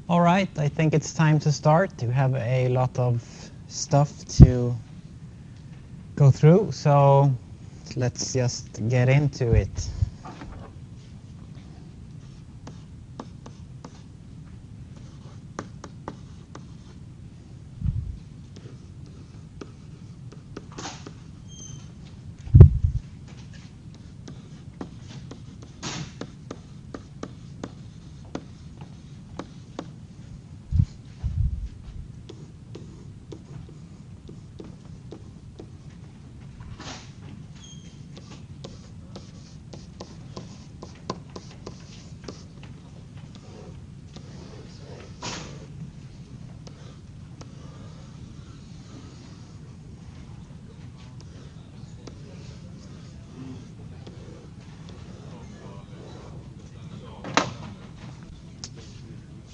All right, I think it's time to start. We have a lot of stuff to go through, so let's just get into it.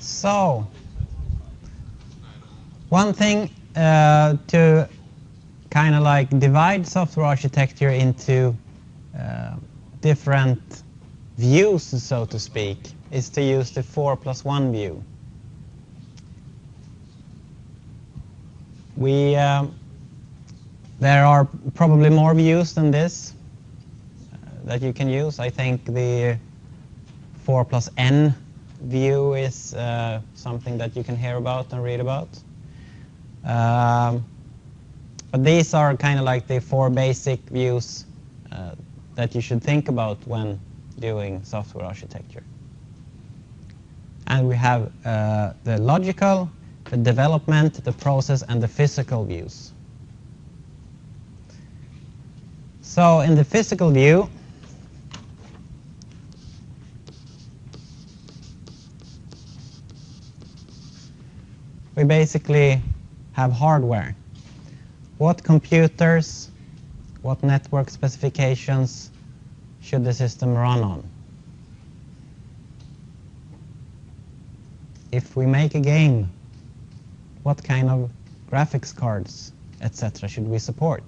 So, one thing to kind of like divide software architecture into different views, so to speak, is to use the 4+1 view. There are probably more views than this that you can use. I think the 4+N view is something that you can hear about and read about. But these are kind of like the 4 basic views that you should think about when doing software architecture. And we have the logical, the development, the process, and the physical views. So in the physical view, we basically have hardware. What computers, what network specifications should the system run on? If we make a game, what kind of graphics cards, etc. should we support?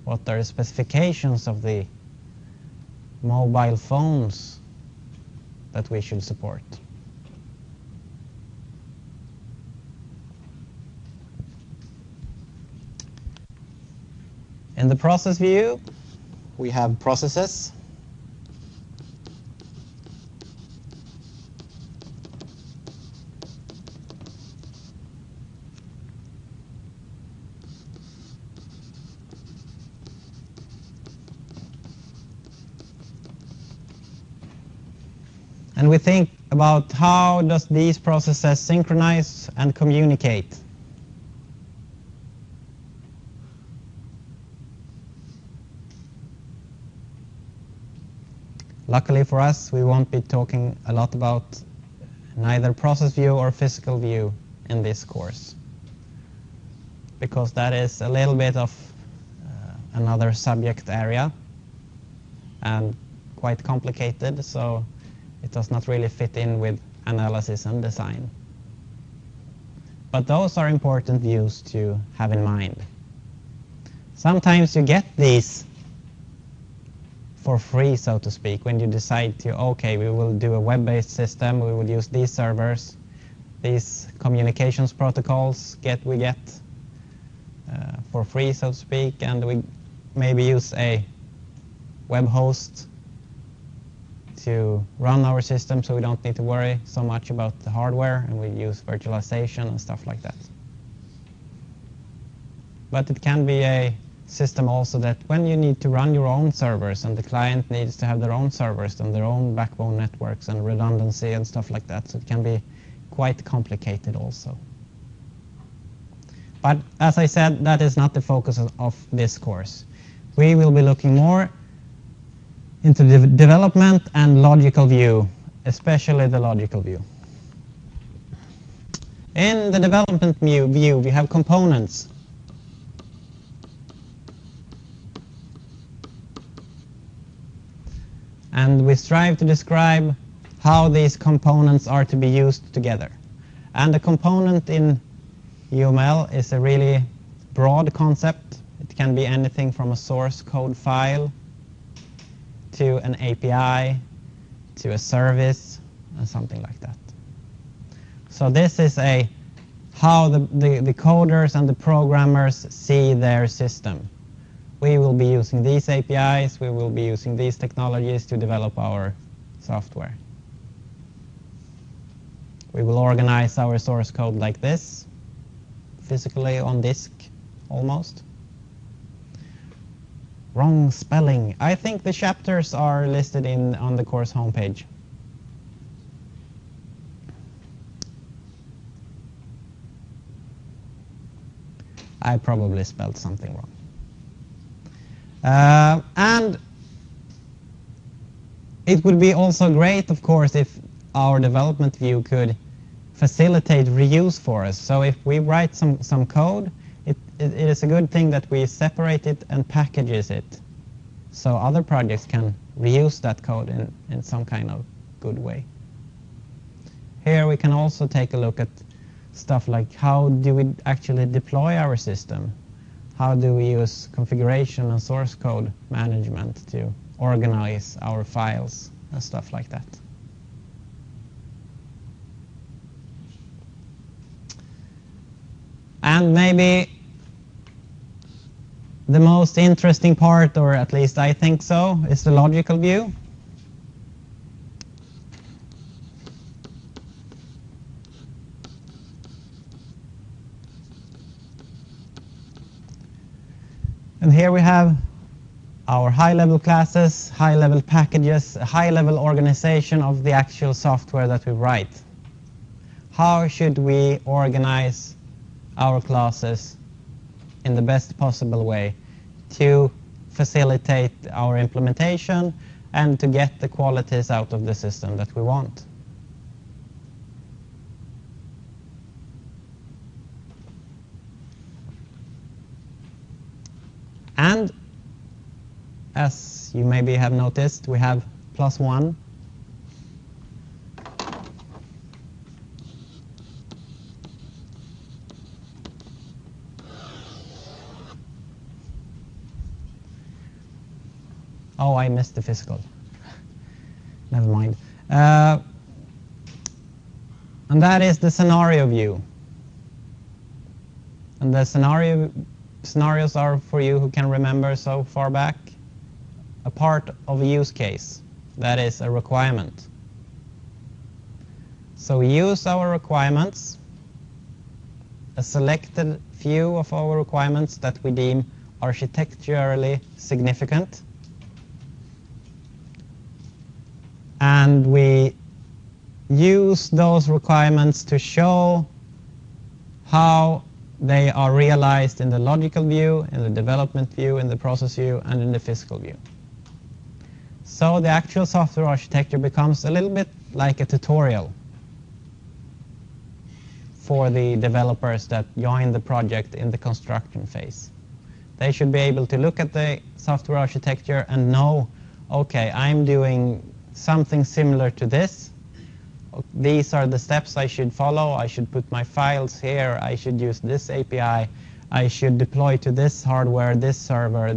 What are the specifications of the mobile phones that we should support? In the process view, we have processes. And we think about how does these processes synchronize and communicate. Luckily for us, we won't be talking a lot about neither process view or physical view in this course, because that is a little bit of another subject area and quite complicated, so it does not really fit in with analysis and design. But those are important views to have in mind. Sometimes you get these for free, so to speak, when you decide to, okay, we will do a web-based system, we will use these servers, these communications protocols we get for free, so to speak, and we maybe use a web host to run our system, so we don't need to worry so much about the hardware, and we use virtualization and stuff like that. But it can be a system also that when you need to run your own servers and the client needs to have their own servers and their own backbone networks and redundancy and stuff like that, so it can be quite complicated also. But as I said, that is not the focus of this course. We will be looking more into the development and logical view, especially the logical view. In the development view, we have components. And we strive to describe how these components are to be used together. And a component in UML is a really broad concept. It can be anything from a source code file to an API to a service and something like that. So this is how the coders and the programmers see their system. We will be using these APIs, we will be using these technologies to develop our software. We will organize our source code like this, physically on disk, almost. Wrong spelling. I think the chapters are listed on the course homepage. I probably spelled something wrong. And it would be also great, of course, if our development view could facilitate reuse for us. So if we write some code, it is a good thing that we separate it and packages it so other projects can reuse that code in some kind of good way. Here we can also take a look at stuff like how do we actually deploy our system? How do we use configuration and source code management to organize our files and stuff like that. And maybe the most interesting part, or at least I think so, is the logical view. And here we have our high-level classes, high-level packages, a high-level organization of the actual software that we write. How should we organize our classes in the best possible way to facilitate our implementation and to get the qualities out of the system that we want? And as you maybe have noticed, we have +1. Oh, I missed the physical. Never mind. And that is the scenario view. And the scenarios are, for you who can remember so far back, a part of a use case. That is a requirement. So we use our requirements, a selected few of our requirements that we deem architecturally significant, and we use those requirements to show how they are realized in the logical view, in the development view, in the process view, and in the physical view. So the actual software architecture becomes a little bit like a tutorial for the developers that join the project in the construction phase. They should be able to look at the software architecture and know, okay, I'm doing something similar to this. These are the steps I should follow. I should put my files here. I should use this API. I should deploy to this hardware, this server.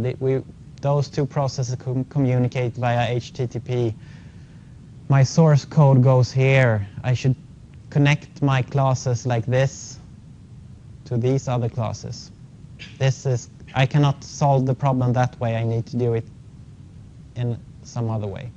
Those two processes communicate via HTTP. My source code goes here. I should connect my classes like this to these other classes. I cannot solve the problem that way. I need to do it in some other way.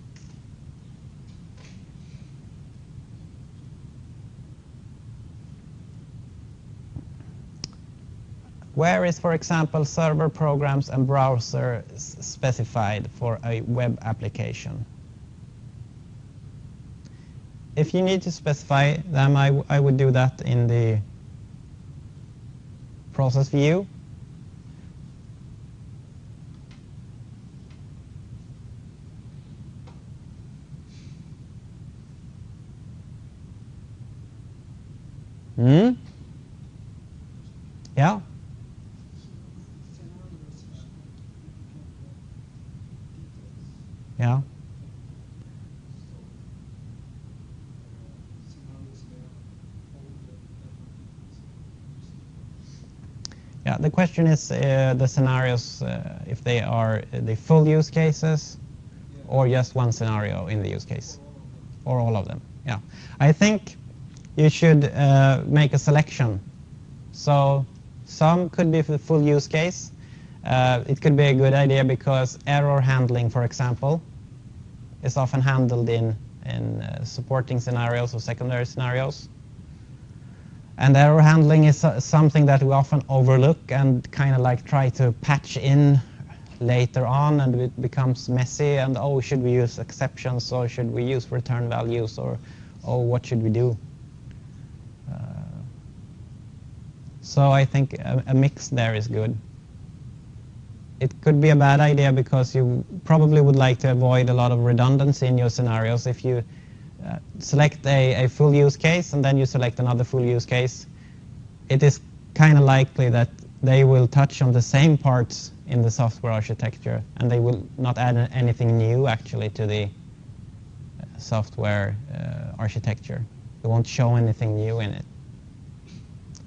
Where is, for example, server programs and browser specified for a web application? If you need to specify them, I would do that in the process view. Yeah. Yeah. Yeah, the question is the scenarios, if they are the full use cases or just one scenario in the use case, or all of them. Yeah, I think you should make a selection. So some could be for the full use case. It could be a good idea because error handling, for example, is often handled in supporting scenarios or secondary scenarios. And error handling is something that we often overlook and kind of like try to patch in later on, and it becomes messy, and oh, should we use exceptions, or should we use return values, or oh, what should we do? So I think a mix there is good. It could be a bad idea because you probably would like to avoid a lot of redundancy in your scenarios. If you select a full use case and then you select another full use case, it is kind of likely that they will touch on the same parts in the software architecture, and they will not add anything new actually to the software architecture. They won't show anything new in it.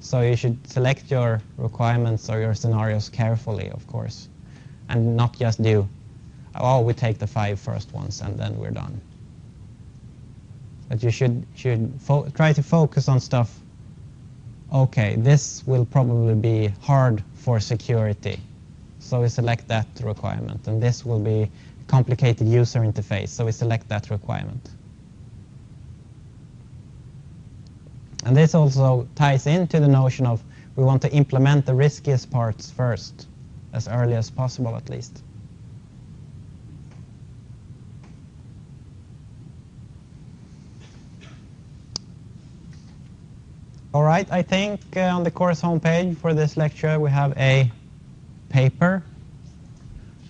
So you should select your requirements or your scenarios carefully, of course, and not just do, oh, we take the 5 first ones and then we're done. But you should try to focus on stuff. Okay, this will probably be hard for security, so we select that requirement. And this will be complicated user interface, so we select that requirement. And this also ties into the notion of we want to implement the riskiest parts first, as early as possible at least. All right, I think on the course homepage for this lecture we have a paper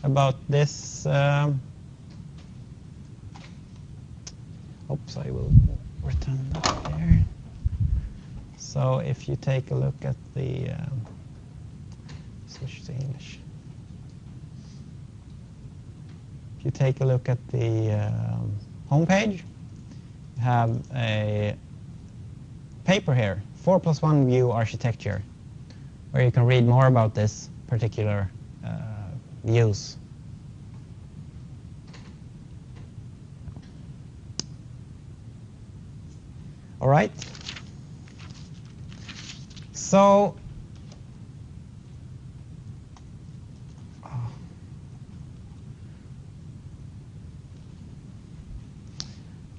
about this. Oops, I will return that there. So if you take a look at the, switch to English. If you take a look at the homepage, you have a paper here, 4+1 view architecture, where you can read more about this particular views. All right. So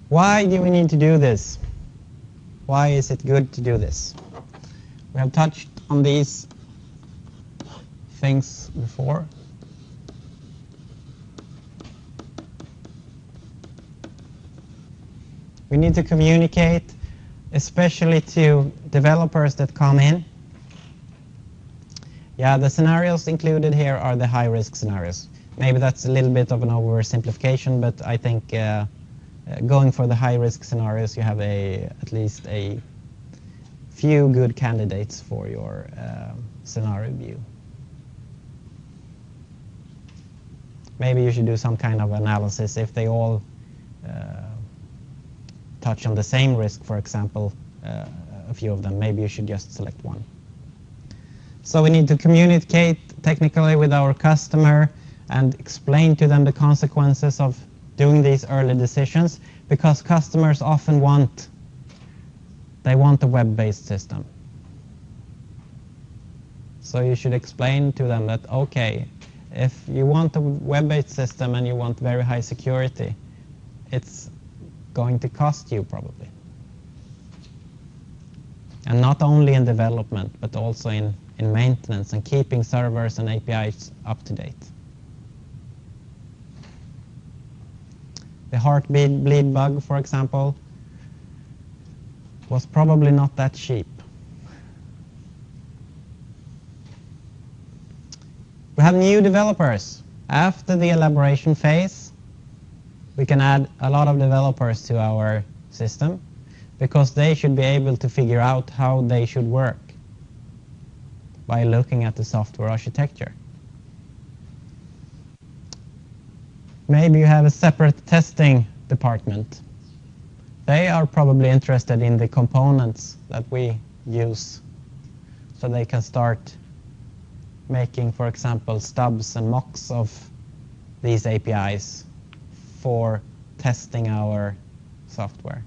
why do we need to do this? Why is it good to do this? We have touched on these things before. We need to communicate, especially to developers that come in. Yeah, the scenarios included here are the high-risk scenarios. Maybe that's a little bit of an oversimplification, but I think going for the high-risk scenarios, you have at least a few good candidates for your scenario view. Maybe you should do some kind of analysis if they all touch on the same risk, for example, a few of them. Maybe you should just select one. So we need to communicate technically with our customer and explain to them the consequences of doing these early decisions, because customers often want a web-based system. So you should explain to them that, okay, if you want a web-based system and you want very high security, it's going to cost you probably. And not only in development, but also in maintenance and keeping servers and APIs up to date. The heartbleed bug, for example, was probably not that cheap. We have new developers. After the elaboration phase, we can add a lot of developers to our system because they should be able to figure out how they should work by looking at the software architecture. Maybe you have a separate testing department. They are probably interested in the components that we use, so they can start making, for example, stubs and mocks of these APIs for testing our software.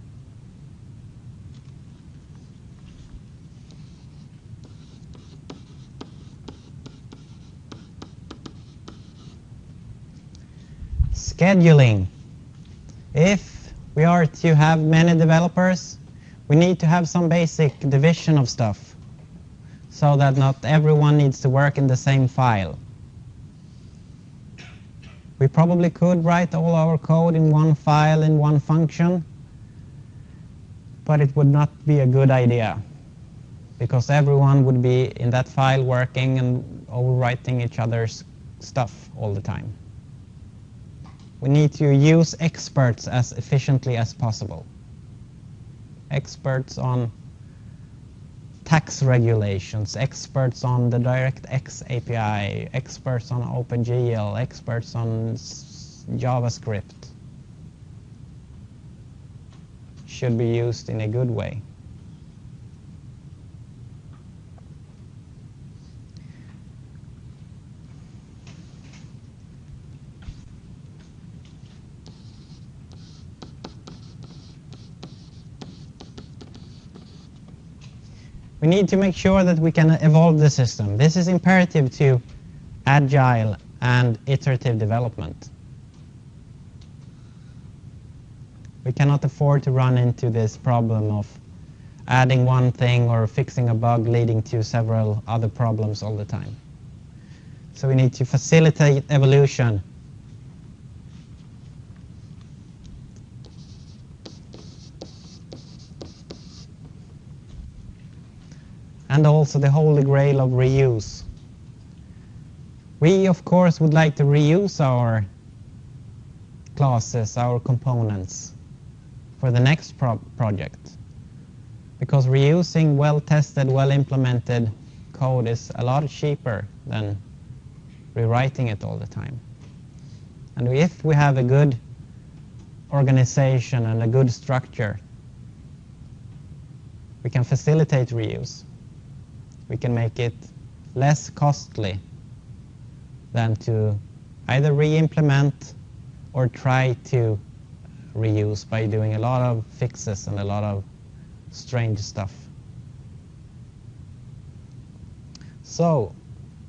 Scheduling. If we are to have many developers, we need to have some basic division of stuff so that not everyone needs to work in the same file. We probably could write all our code in one file in one function, but it would not be a good idea because everyone would be in that file working and overwriting each other's stuff all the time. We need to use experts as efficiently as possible. Experts on tax regulations, experts on the DirectX API, experts on OpenGL, experts on JavaScript should be used in a good way. We need to make sure that we can evolve the system. This is imperative to agile and iterative development. We cannot afford to run into this problem of adding one thing or fixing a bug leading to several other problems all the time. So we need to facilitate evolution. And also the holy grail of reuse. We, of course, would like to reuse our classes, our components, for the next project. Because reusing well-tested, well-implemented code is a lot cheaper than rewriting it all the time. And if we have a good organization and a good structure, we can facilitate reuse. We can make it less costly than to either re-implement or try to reuse by doing a lot of fixes and a lot of strange stuff. So,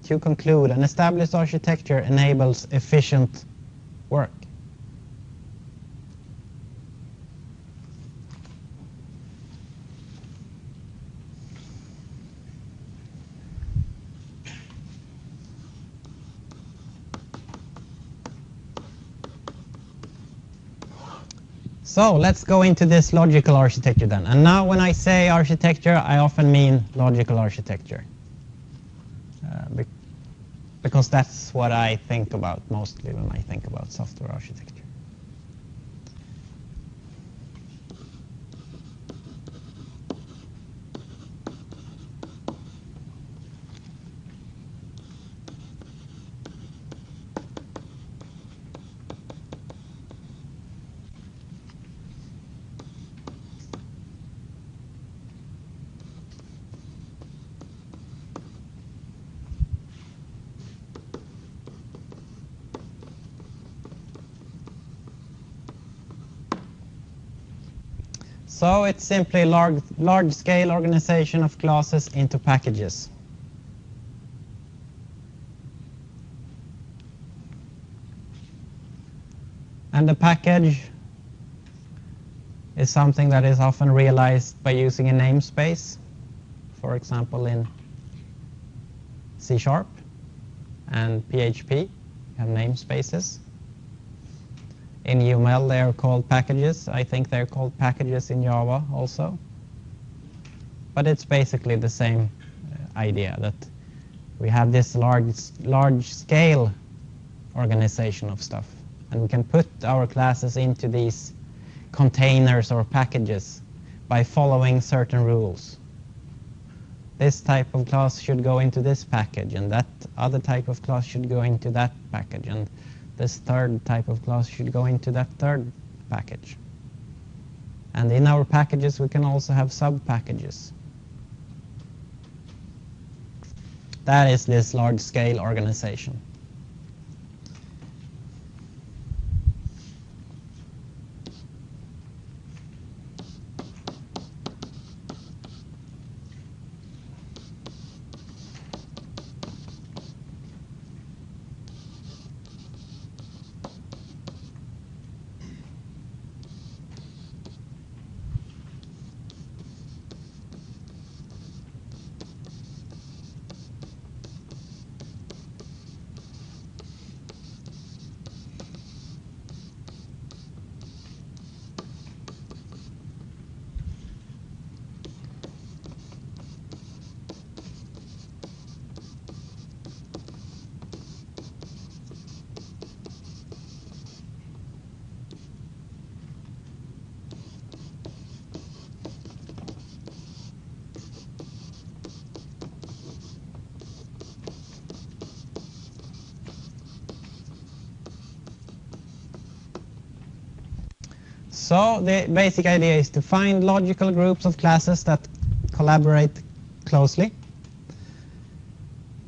to conclude, an established architecture enables efficient work. So let's go into this logical architecture then. And now when I say architecture, I often mean logical architecture. Because that's what I think about mostly when I think about software architecture. So it's simply large-scale organization of classes into packages. And the package is something that is often realized by using a namespace, for example in C# and PHP, you have namespaces. In UML they are called packages. I think they're called packages in Java also. But it's basically the same idea, that we have this large scale organization of stuff. And we can put our classes into these containers or packages by following certain rules. This type of class should go into this package, and that other type of class should go into that package, and this third type of class should go into that third package. And in our packages we can also have sub-packages. That is this large-scale organization. So the basic idea is to find logical groups of classes that collaborate closely.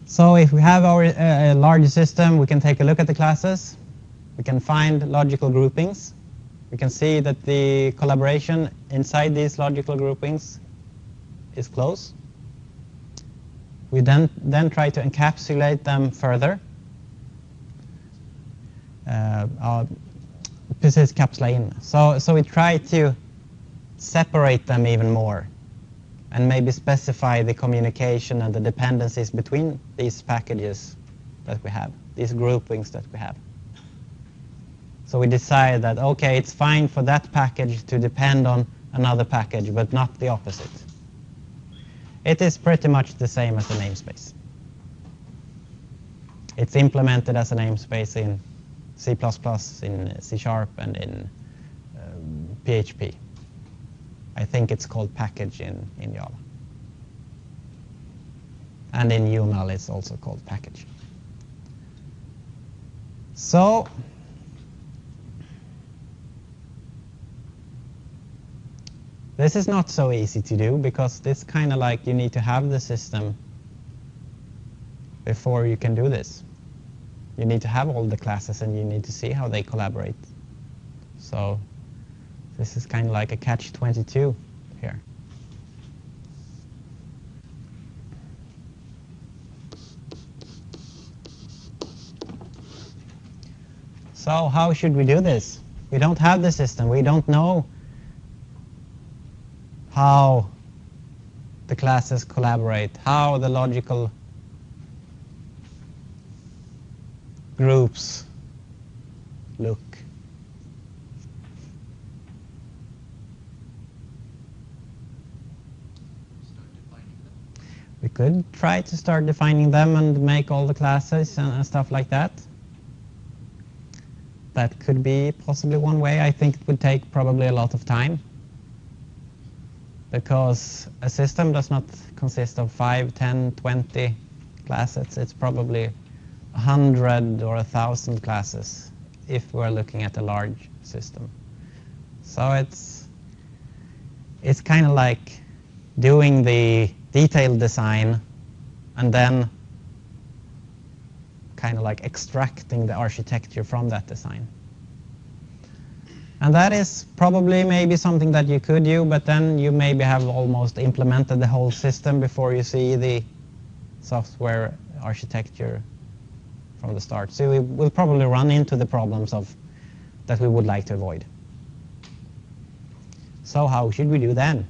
So if we have our large system, we can take a look at the classes. We can find logical groupings. We can see that the collaboration inside these logical groupings is close. We then try to encapsulate them further. Precis kapsla in. So we try to separate them even more and maybe specify the communication and the dependencies between these packages that we have, these groupings that we have. So we decide that, okay, it's fine for that package to depend on another package, but not the opposite. It is pretty much the same as a namespace. It's implemented as a namespace in C++, in C#, and in PHP. I think it's called package in Java. And in UML it's also called package. So this is not so easy to do, because it's kind of like you need to have the system before you can do this. You need to have all the classes and you need to see how they collaborate. So this is kind of like a catch-22 here. So how should we do this? We don't have the system. We don't know how the classes collaborate, how the logical groups look. We could try to start defining them and make all the classes and stuff like that. That could be possibly one way. I think it would take probably a lot of time, because a system does not consist of 5, 10, 20 classes. It's probably 100 or 1,000 classes if we're looking at a large system. So it's kind of like doing the detailed design and then kind of like extracting the architecture from that design. And that is probably maybe something that you could do, but then you maybe have almost implemented the whole system before you see the software architecture from the start. So we will probably run into the problems that we would like to avoid. So how should we do then?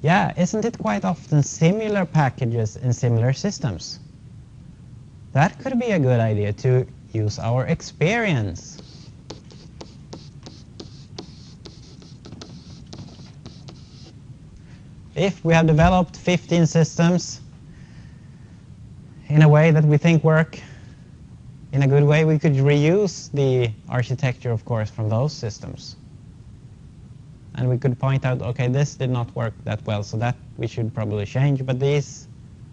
Yeah, isn't it quite often similar packages in similar systems? That could be a good idea to use our experience. If we have developed 15 systems in a way that we think work in a good way, we could reuse the architecture, of course, from those systems. And we could point out, okay, this did not work that well, so that we should probably change, but these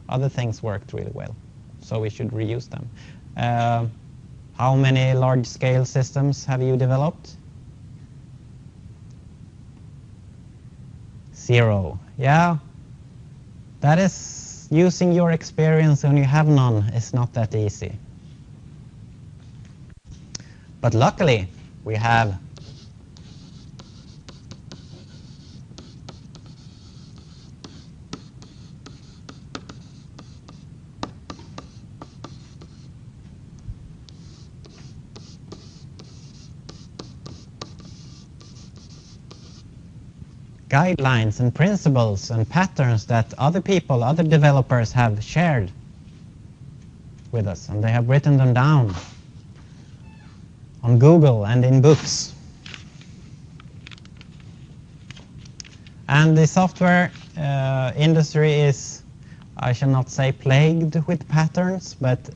other things worked really well, so we should reuse them. How many large-scale systems have you developed? 0. Yeah, that is using your experience when you have none is not that easy. But luckily, we have guidelines and principles and patterns that other people, other developers have shared with us, and they have written them down on Google and in books. And the software industry is, I shall not say plagued with patterns, but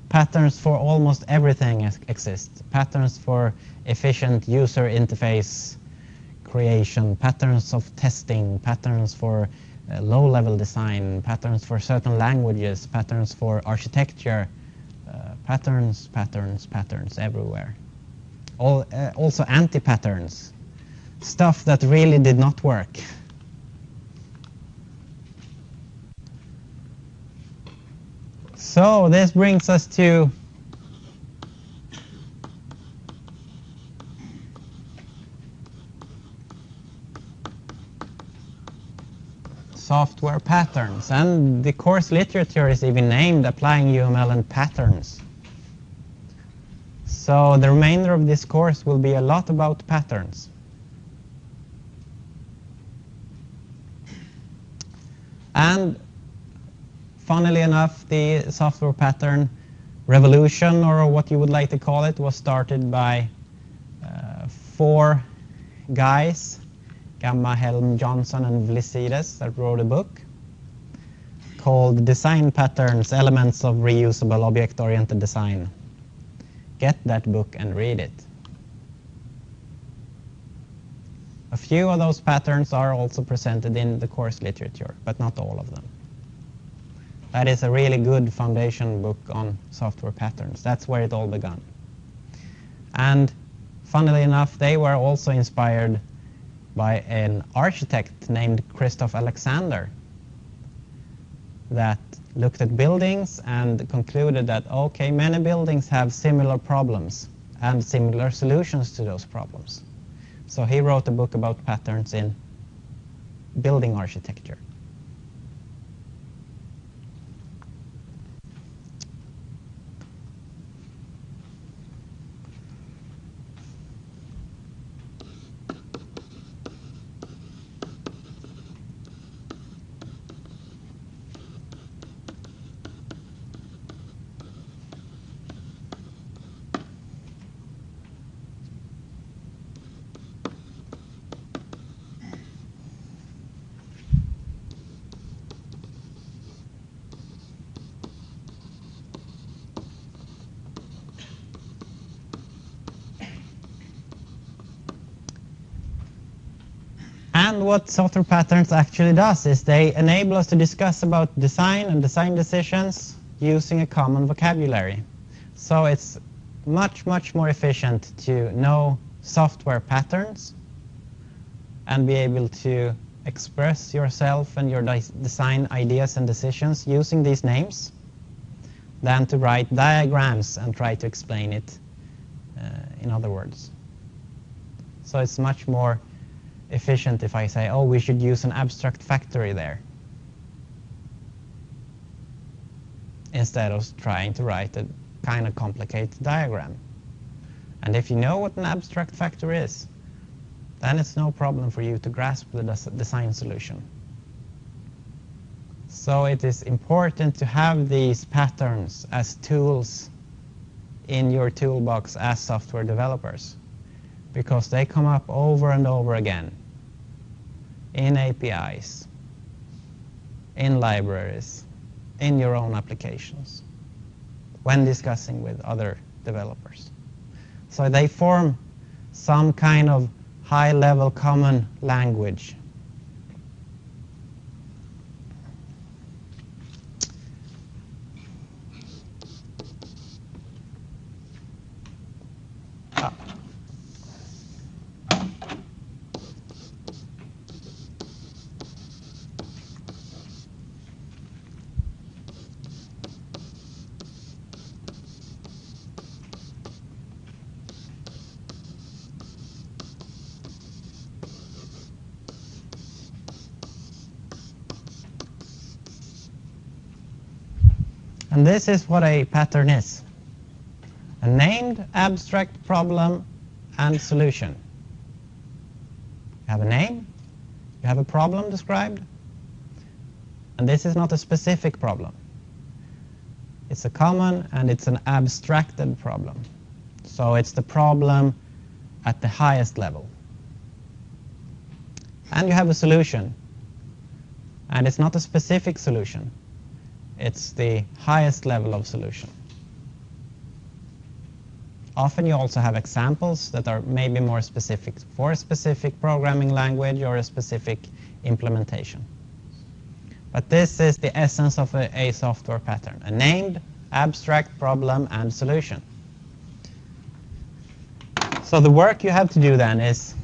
patterns for almost everything exist. Patterns for efficient user interface creation, patterns of testing, patterns for low-level design, patterns for certain languages, patterns for architecture, patterns everywhere. Also anti-patterns, stuff that really did not work. So this brings us to software patterns, and the course literature is even named Applying UML and Patterns. So the remainder of this course will be a lot about patterns. And funnily enough, the software pattern revolution, or what you would like to call it, was started by 4 guys, Gamma, Helm, Johnson, and Vlisides, that wrote a book called Design Patterns, Elements of Reusable Object-Oriented Design. Get that book and read it. A few of those patterns are also presented in the course literature, but not all of them. That is a really good foundation book on software patterns. That's where it all began. And funnily enough, they were also inspired by an architect named Christoph Alexander that looked at buildings and concluded that, okay, many buildings have similar problems and similar solutions to those problems. So he wrote a book about patterns in building architecture. And what software patterns actually does is they enable us to discuss about design and design decisions using a common vocabulary. So it's much more efficient to know software patterns and be able to express yourself and your design ideas and decisions using these names than to write diagrams and try to explain it in other words. So it's much more efficient if I say, oh, we should use an abstract factory there, instead of trying to write a kind of complicated diagram. And if you know what an abstract factory is, then it's no problem for you to grasp the design solution. So it is important to have these patterns as tools in your toolbox as software developers, because they come up over and over again in APIs, in libraries, in your own applications, when discussing with other developers. So they form some kind of high-level common language. And this is what a pattern is. A named abstract problem and solution. You have a name, you have a problem described, and this is not a specific problem. It's a common and it's an abstracted problem. So it's the problem at the highest level. And you have a solution, and it's not a specific solution. It's the highest level of solution. Often you also have examples that are maybe more specific for a specific programming language or a specific implementation. But this is the essence of a software pattern, a named, abstract problem and solution. So the work you have to do then is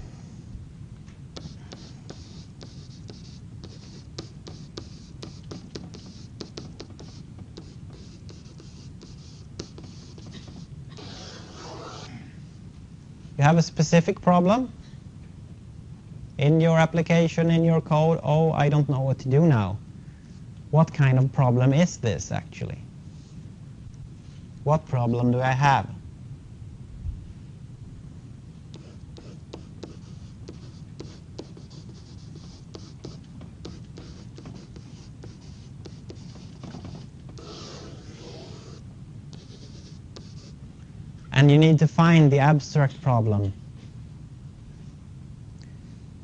you have a specific problem in your application, in your code. Oh, I don't know what to do now. What kind of problem is this actually? What problem do I have? And you need to find the abstract problem.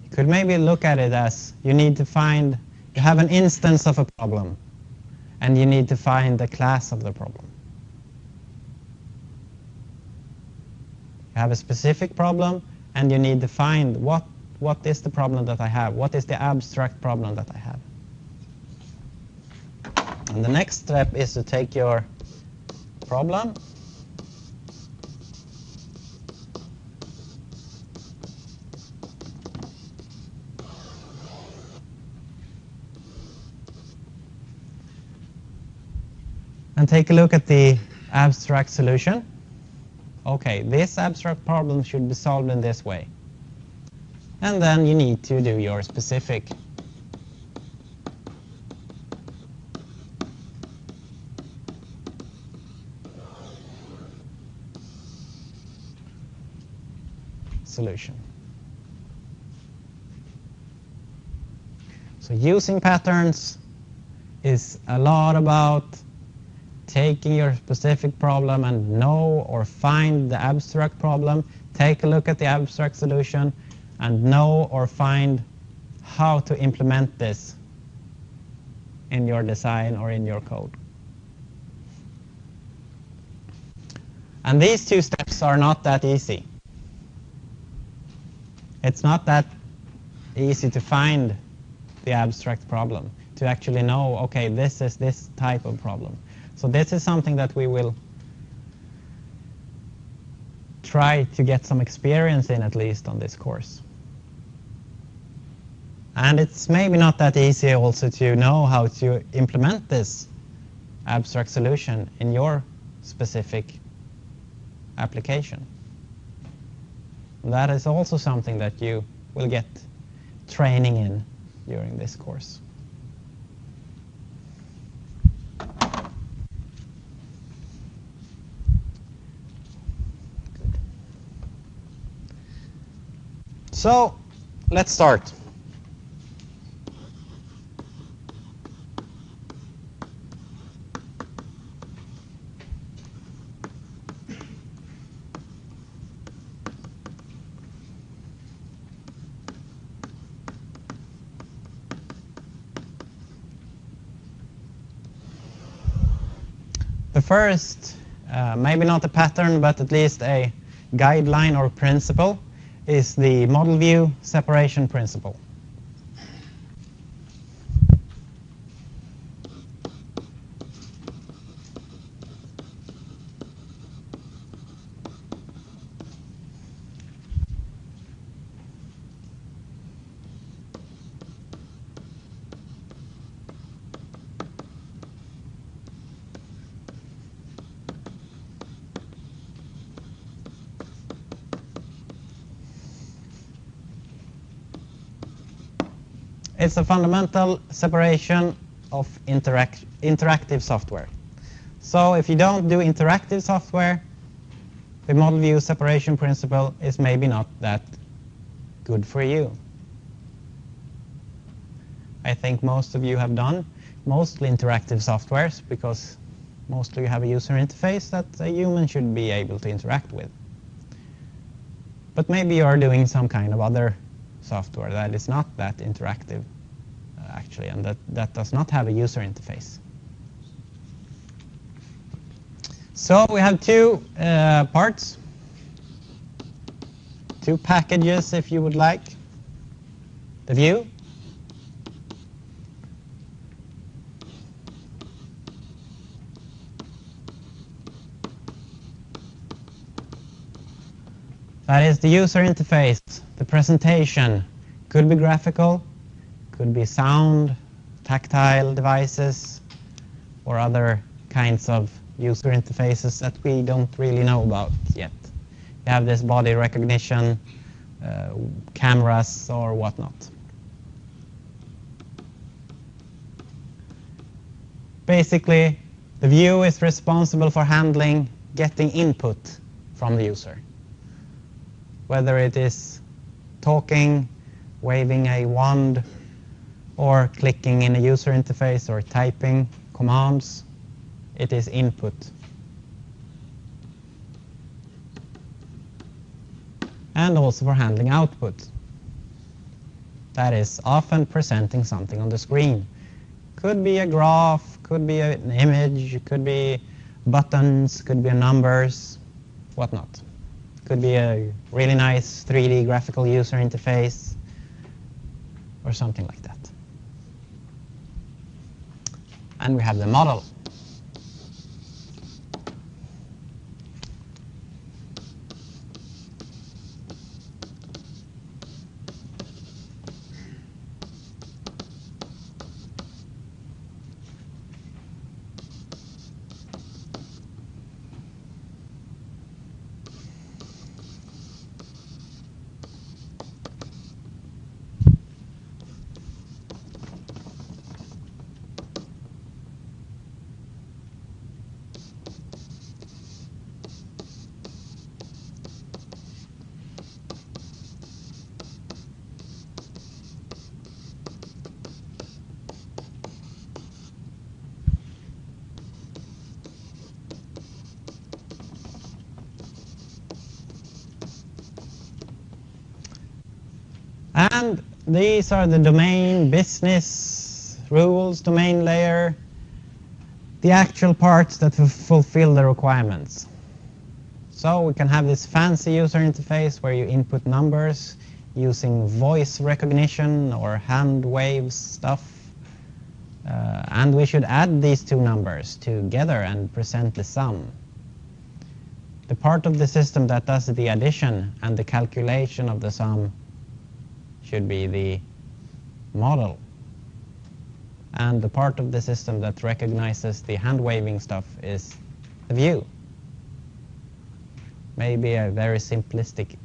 You could maybe look at it as you need to find, you have an instance of a problem, and you need to find the class of the problem. You have a specific problem, and you need to find what is the problem that I have, what is the abstract problem that I have. And the next step is to take your problem and take a look at the abstract solution. Okay, this abstract problem should be solved in this way. And then you need to do your specific solution. So using patterns is a lot about taking your specific problem and know or find the abstract problem, take a look at the abstract solution, and know or find how to implement this in your design or in your code. And these two steps are not that easy. It's not that easy to find the abstract problem, to actually know, okay, this is this type of problem. So this is something that we will try to get some experience in, at least on this course. And it's maybe not that easy also to know how to implement this abstract solution in your specific application. That is also something that you will get training in during this course. So let's start. The first, maybe not a pattern, but at least a guideline or principle, is the model view separation principle. It's a fundamental separation of interactive software. So if you don't do interactive software, the model view separation principle is maybe not that good for you. I think most of you have done mostly interactive softwares because mostly you have a user interface that a human should be able to interact with. But maybe you are doing some kind of other software that is not that interactive actually, and that does not have a user interface. So we have two parts, two packages if you would like. The view That is the user interface, the presentation. Could be graphical, could be sound, tactile devices, or other kinds of user interfaces that we don't really know about yet. You have this body recognition, cameras, or whatnot. Basically, the view is responsible for handling getting input from the user. Whether it is talking, waving a wand, or clicking in a user interface, or typing commands, it is input. And also for handling output. That is often presenting something on the screen. Could be a graph, could be an image, could be buttons, could be numbers, whatnot. Could be a really nice 3D graphical user interface or something like that. And we have the model. And these are the domain, business, rules, domain layer, the actual parts that fulfill the requirements. So we can have this fancy user interface where you input numbers using voice recognition or hand waves stuff. And we should add these two numbers together and present the sum. The part of the system that does the addition and the calculation of the sum should be the model. And the part of the system that recognizes the hand waving stuff is the view. Maybe a very simplistic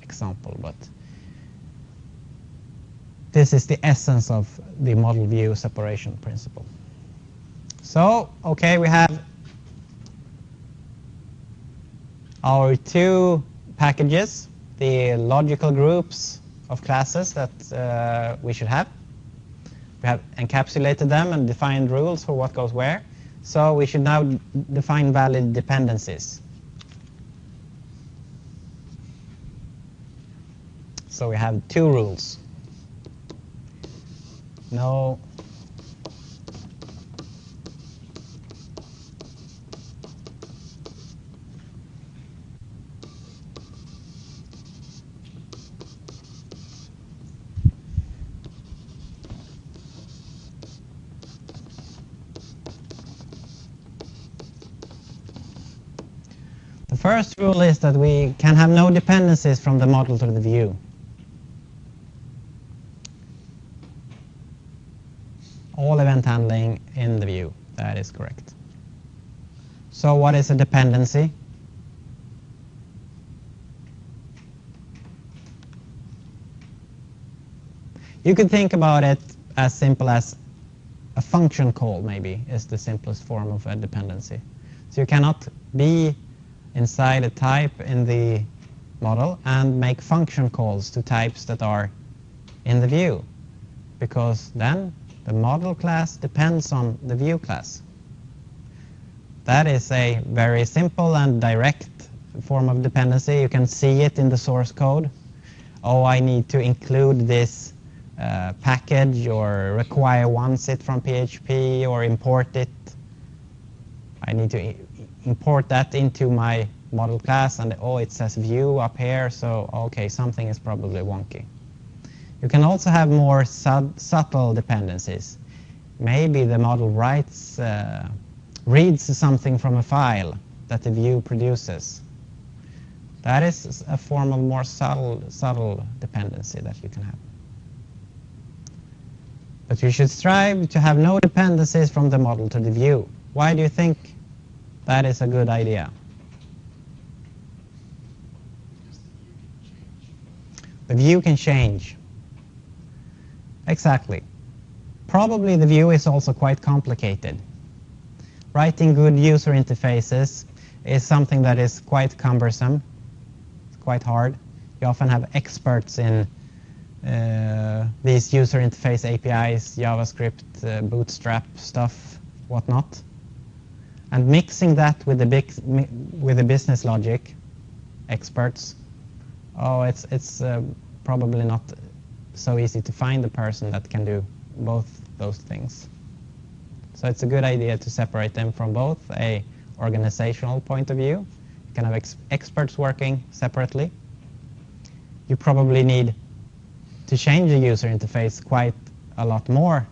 example, but this is the essence of the model view separation principle. So, okay, we have our two packages, the logical groups of classes that we should have. We have encapsulated them and defined rules for what goes where. So we should now define valid dependencies. So we have two rules. No The first rule is that we can have no dependencies from the model to the view. All event handling in the view. That is correct. So what is a dependency? You could think about it as simple as a function call, maybe, is the simplest form of a dependency. So you cannot be inside a type in the model and make function calls to types that are in the view, because then the model class depends on the view class. That is a very simple and direct form of dependency. You can see it in the source code. Oh, I need to include this package or require once it from PHP or import it. I need to import that into my model class, and oh, it says view up here, so okay, something is probably wonky. You can also have more subtle dependencies. Maybe the model reads something from a file that the view produces. That is a form of more subtle dependency that you can have. But you should strive to have no dependencies from the model to the view. Why do you think that is a good idea? The view can change. Exactly. Probably the view is also quite complicated. Writing good user interfaces is something that is quite cumbersome. It's quite hard. You often have experts in these user interface APIs, JavaScript, Bootstrap stuff, whatnot. And mixing that with the business logic experts, it's probably not so easy to find the person that can do both those things. So it's a good idea to separate them from both a organizational point of view. You can have experts working separately. You probably need to change the user interface quite a lot more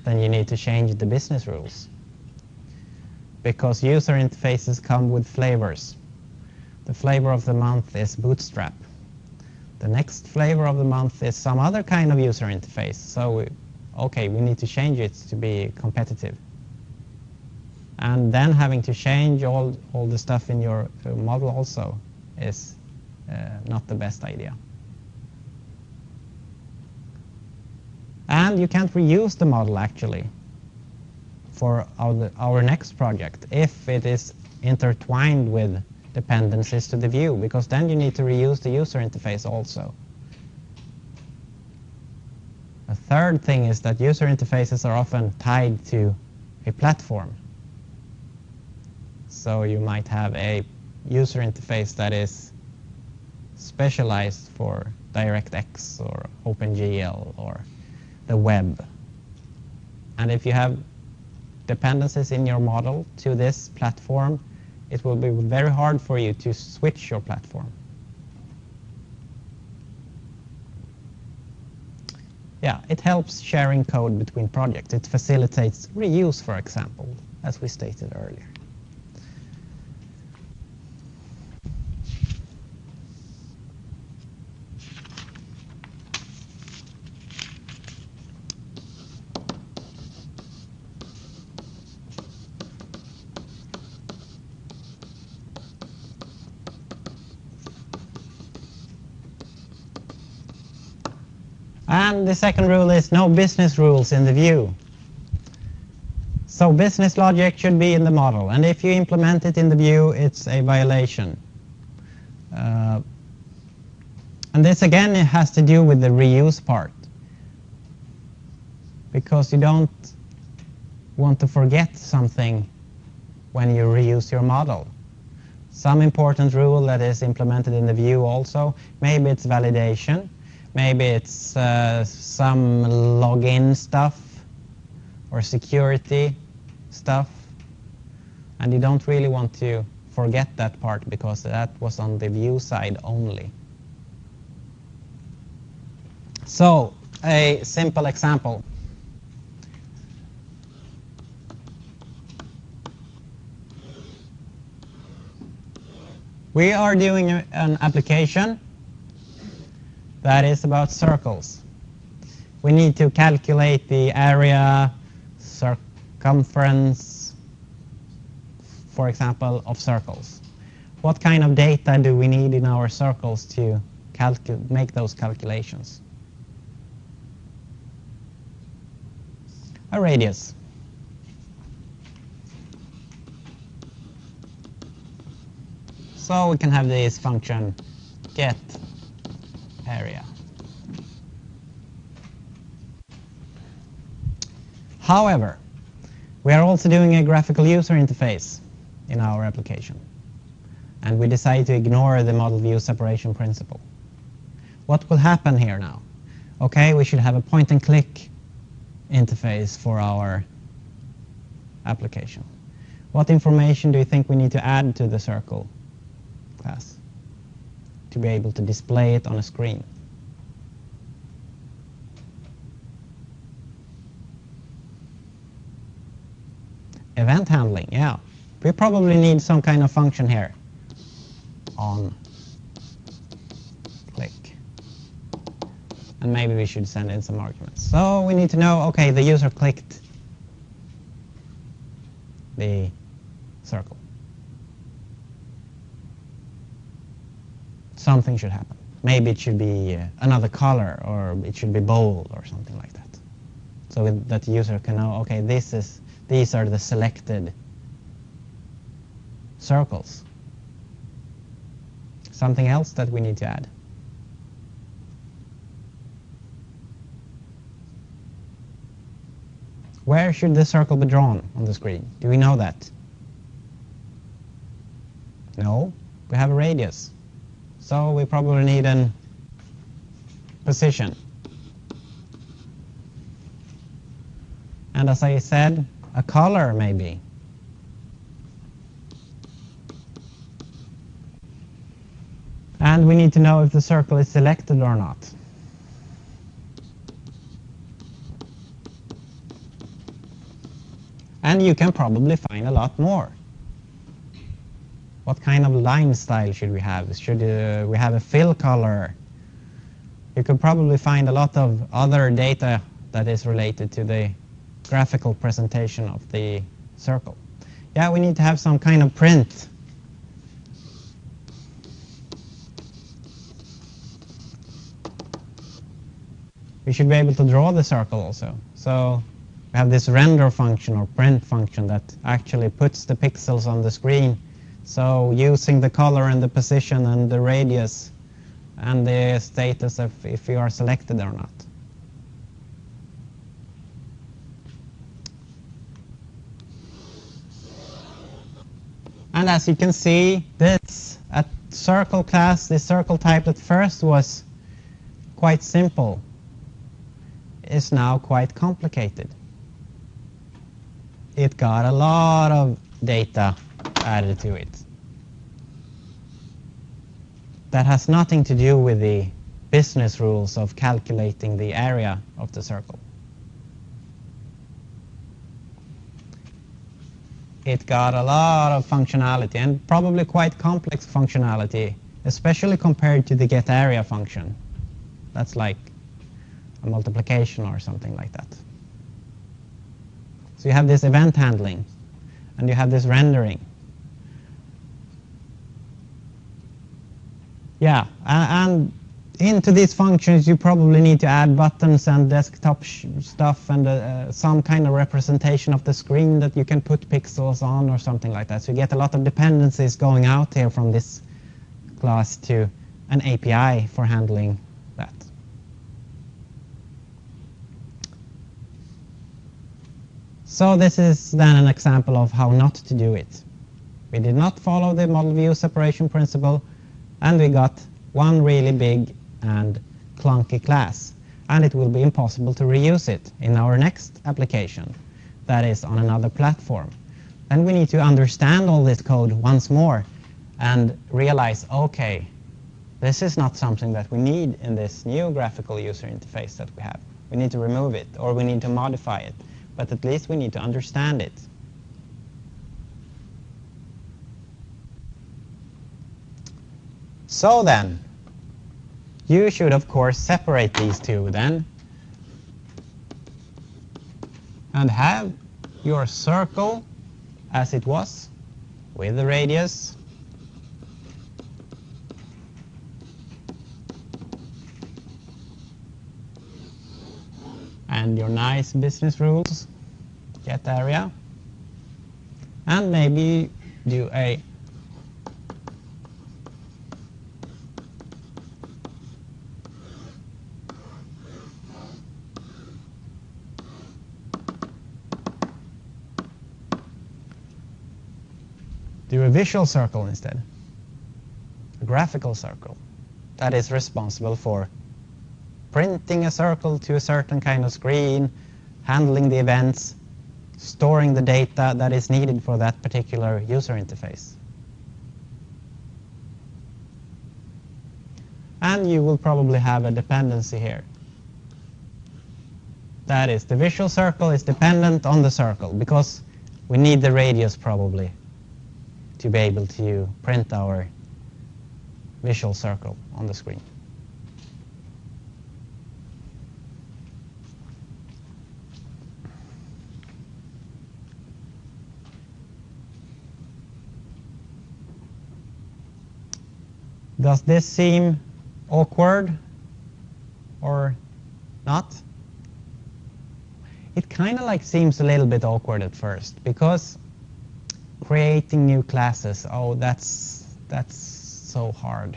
than you need to change the business rules, because user interfaces come with flavors. The flavor of the month is Bootstrap. The next flavor of the month is some other kind of user interface. So we need to change it to be competitive. And then having to change all the stuff in your model also is not the best idea. And you can't reuse the model actually for our next project if it is intertwined with dependencies to the view, because then you need to reuse the user interface also. A third thing is that user interfaces are often tied to a platform. So you might have a user interface that is specialized for DirectX or OpenGL or the web. And if you have dependencies in your model to this platform, it will be very hard for you to switch your platform. Yeah, it helps sharing code between projects. It facilitates reuse, for example, as we stated earlier. And the second rule is no business rules in the view. So business logic should be in the model, and if you implement it in the view, it's a violation. And this again has to do with the reuse part, because you don't want to forget something when you reuse your model. Some important rule that is implemented in the view also, maybe it's validation. Maybe it's some login stuff or security stuff, and you don't really want to forget that part because that was on the view side only. So, a simple example. We are doing an application that is about circles. We need to calculate the area, circumference, for example, of circles. What kind of data do we need in our circles to make those calculations? A radius. So we can have this function get area. However, we are also doing a graphical user interface in our application, and we decide to ignore the model view separation principle. What will happen here now? Okay, we should have a point and click interface for our application. What information do you think we need to add to the circle class to be able to display it on a screen? Event handling, yeah. We probably need some kind of function here. On And maybe we should send in some arguments. So we need to know, okay, the user clicked the circle. Something should happen. Maybe it should be another color, or it should be bold, or something like that. So that the user can know, okay, these are the selected circles. Something else that we need to add. Where should the circle be drawn on the screen? Do we know that? No, we have a radius. So we probably need a position. And as I said, a color maybe. And we need to know if the circle is selected or not. And you can probably find a lot more. What kind of line style should we have? Should we have a fill color? You could probably find a lot of other data that is related to the graphical presentation of the circle. Yeah, we need to have some kind of print. We should be able to draw the circle also. So we have this render function or print function that actually puts the pixels on the screen. So using the color and the position and the radius and the status of if you are selected or not. And as you can see, this circle class, this circle type that first was quite simple, is now quite complicated. It got a lot of data added to it. That has nothing to do with the business rules of calculating the area of the circle. It got a lot of functionality, and probably quite complex functionality, especially compared to the getArea function. That's like a multiplication or something like that. So you have this event handling, and you have this rendering. Yeah, and into these functions you probably need to add buttons and desktop stuff and some kind of representation of the screen that you can put pixels on or something like that. So you get a lot of dependencies going out here from this class to an API for handling that. So this is then an example of how not to do it. We did not follow the model view separation principle, and we got one really big and clunky class, and it will be impossible to reuse it in our next application that is on another platform. Then we need to understand all this code once more and realize, okay, this is not something that we need in this new graphical user interface that we have. We need to remove it, or we need to modify it, but at least we need to understand it. So then, you should of course separate these two then, and have your circle as it was with the radius, and your nice business rules, getArea, and maybe do a visual circle instead, a graphical circle that is responsible for printing a circle to a certain kind of screen, handling the events, storing the data that is needed for that particular user interface. And you will probably have a dependency here. That is, the visual circle is dependent on the circle, because we need the radius probably to be able to print our visual circle on the screen. Does this seem awkward or not? It kind of like seems a little bit awkward at first, because creating new classes, oh, that's so hard.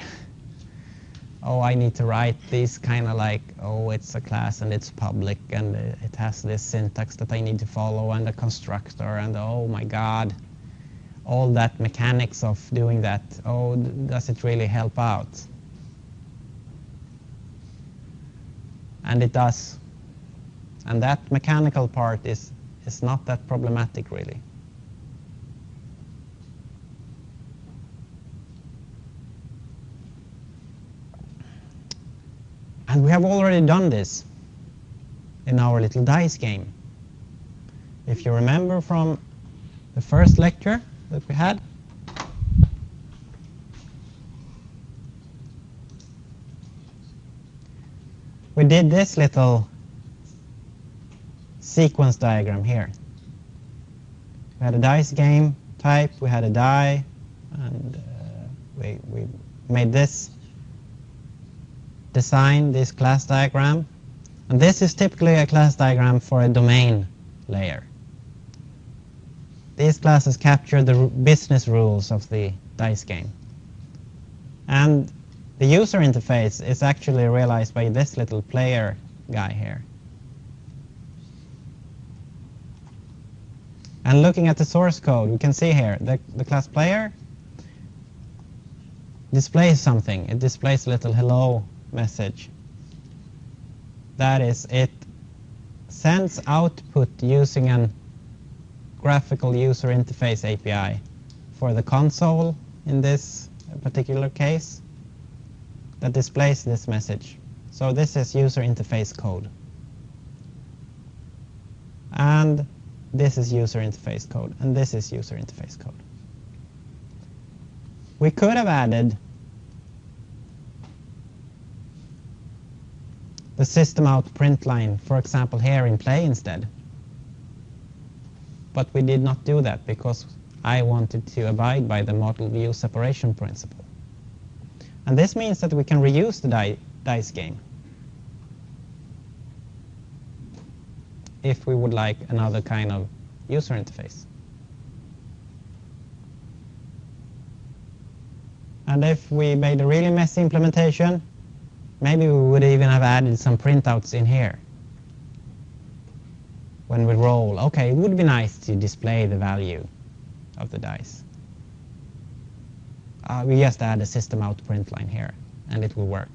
Oh, I need to write these kind of like, oh, it's a class and it's public and it has this syntax that I need to follow and a constructor and oh my god, all that mechanics of doing that, oh, does it really help out? And it does. And that mechanical part is not that problematic really. And we have already done this in our little dice game. If you remember from the first lecture that we had, we did this little sequence diagram here. We had a dice game type, we had a die, and we made this design, this class diagram. And this is typically a class diagram for a domain layer. These classes capture the business rules of the dice game. And the user interface is actually realized by this little player guy here. And looking at the source code, we can see here the class player displays something. It displays a little hello message. That is, it sends output using a graphical user interface API for the console in this particular case that displays this message. So this is user interface code. And this is user interface code. And this is user interface code. We could have added the system out print line, for example, here in play instead. But we did not do that because I wanted to abide by the model view separation principle. And this means that we can reuse the dice game if we would like another kind of user interface. And if we made a really messy implementation, maybe we would even have added some printouts in here. When we roll, okay, it would be nice to display the value of the dice. We just add a system out print line here, and it will work.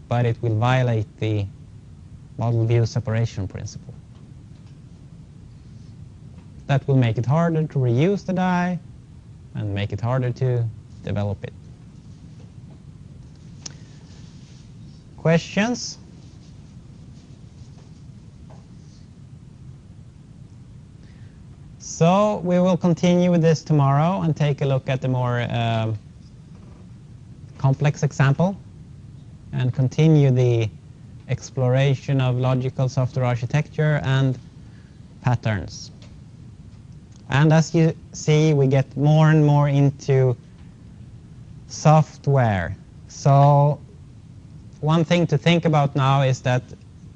But it will violate the model view separation principle. That will make it harder to reuse the die and make it harder to develop it. Questions? So we will continue with this tomorrow and take a look at the more complex example and continue the exploration of logical software architecture and patterns. And as you see, we get more and more into software. So one thing to think about now is that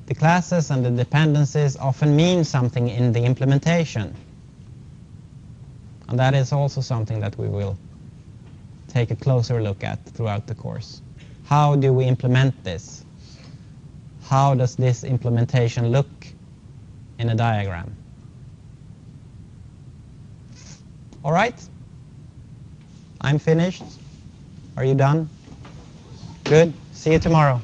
the classes and the dependencies often mean something in the implementation. And that is also something that we will take a closer look at throughout the course. How do we implement this? How does this implementation look in a diagram? All right, I'm finished. Are you done? Good. See you tomorrow.